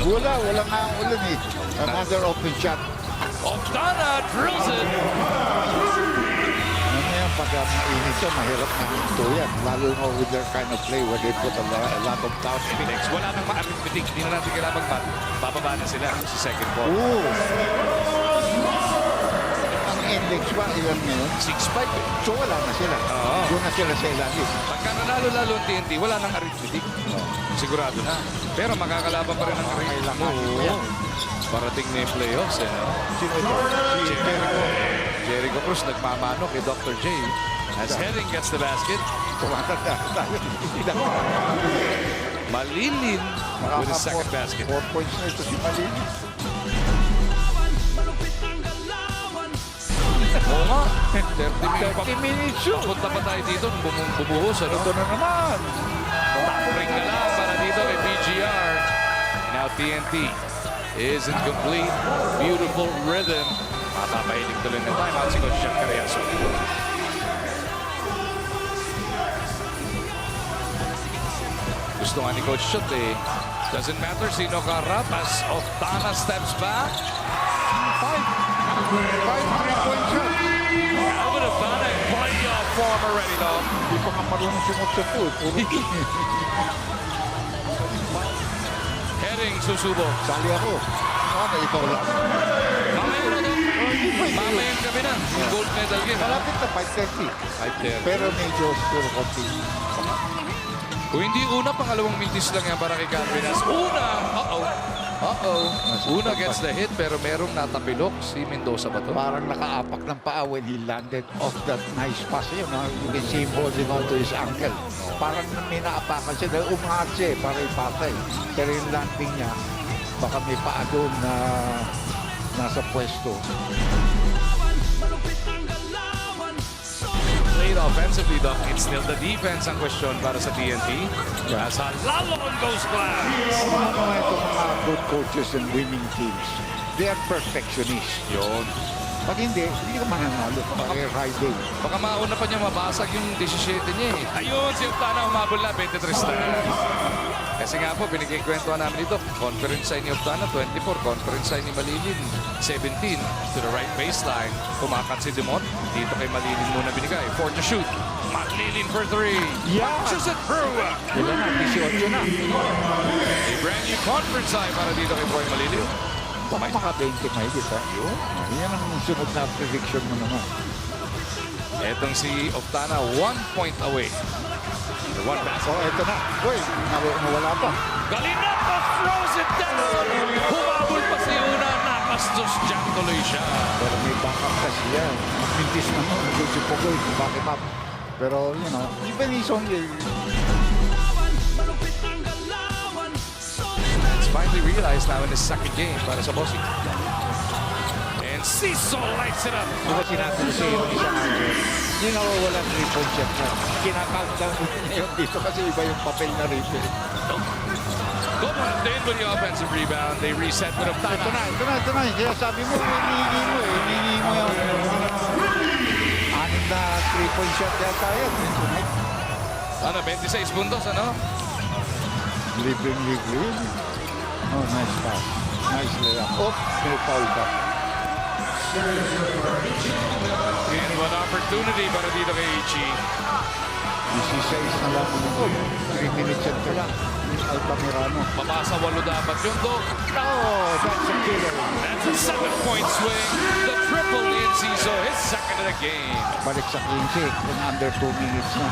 Wala nga ang ulan eh. Another open shot. Oftana drills it. Ngayon, pag mainit siya, mahirap na ito yan. Lalo na with their kind of play where they put a lot of top speed. Next, wala nang ma-arithmetic. Hindi na natin kailangan mag-mat. Bababa na sila sa second ball. Ooh. Ang index ba, ilan ngayon? 6-5 eh. So wala na sila. Oo. Doon na sila sa ilalim. Pagka nanalo-lalo ang TNT, wala nang arithmetic. Sigurado na. Pero makakalaban pa rin ang Kailangan mo Oo. yan. Parating na yung playoffs eh. No? Sino ito? Si Jericho. Jericho Cruz nagmamano kay Dr. J. As Herring gets the basket. Tumatanda tayo. Malilin with his second basket. 4 points na ito si Malini. Oo nga. 30 minutes. 30 minutes yun. Punta pa tayo dito nung bumuhos. Ano? Ito na naman. Ring na lang para dito kay BGR. Now TNT is incomplete. Beautiful rhythm. Mapapahilig tuloy na timeout si Coach Jack Carriazo. Gusto nga ni Coach Shot eh. Doesn't matter sino karap as Oftana steps back. 5 3-point shot. Alvin Oftana in playoff form already though. Hindi pa nga marunong sumot sa pool. Puro Herring susubok. sali ako. Ano, ikaw lang. Mamaya na doon. Mamaya kami na. Yung gold medal game. Malapit na 5:30. 5-10. Pero medyo puro konti. Kung hindi una, pangalawang mintis lang yan para kay Cardenas. Una! Una gets the hit pero merong natapilok. Si Mendoza ba to? Parang nakaapak ng paa when he landed off that nice pass. You know, you can see him holding on to his ankle. Parang may naapakan siya dahil umangat siya eh, para ipatay. Pero yung landing niya, baka may paa doon na nasa pwesto. Played offensively, Doc. It's still the defense ang question para sa TNT. As Halalon goes glass. Ano nga itong mga good coaches and winning teams? They are perfectionists. Yun. Pag hindi ka mananalo. Pag Friday. Baka mauna pa niya mabasag yung 17 niya eh. Ayun, si Oftana umabol na, 23 na. Kasi nga po, binigay-kwentuhan namin ito. Conference sign ni Oftana, 24. Conference sign ni Malilin, 17. To the right baseline. Kumakat si Demont. Dito kay Malilin muna binigay. 4 to shoot. Malilin for 3. Yeah. Punches it through. Ilan na? 18 na. A brand new conference sign para dito kay Boy Malilin. Baka maka-20 mahigit ha. Yan ang sunod na prediction mo naman. Etong si Oftana, 1 point away. The one basket. So, eto na. Uy, nawala pa. Galinato throws it down. Humabol pa si Una. Nakastos dyan tuloy siya. Pero may backup kasi yan. Mintis na mo. Nandun si Pogoy. Back him up. Pero, you know, even he's only... It's finally realized now in his second game para sa Bossy. And Cecil lights it up. Diba sinabi ko sa'yo yung isang ano, hindi nawawala ng 3-point shot na. Kinakountdown mo ngayon dito kasi iba yung papel na refill. Gomez in with the offensive rebound. They reset with Oftana. Ito na. Kaya sabi mo, hinihingi mo eh. Hinihingi mo yung 6 na 3-point shot yata yan. Ano, 26 puntos, ano? Libreng. Oh, nice pass. Nice layup. Oh, may foul pa. And one opportunity para dito kay Ichi. 16 na lang. 3 minutes and pa lang. Altamirano. Mabasa 8 dapat yun, Dok. Oh, that's a killer. That's a 7-point swing. The triple in Ciso, his second of the game. Balik sa 15 kung under 2 minutes na.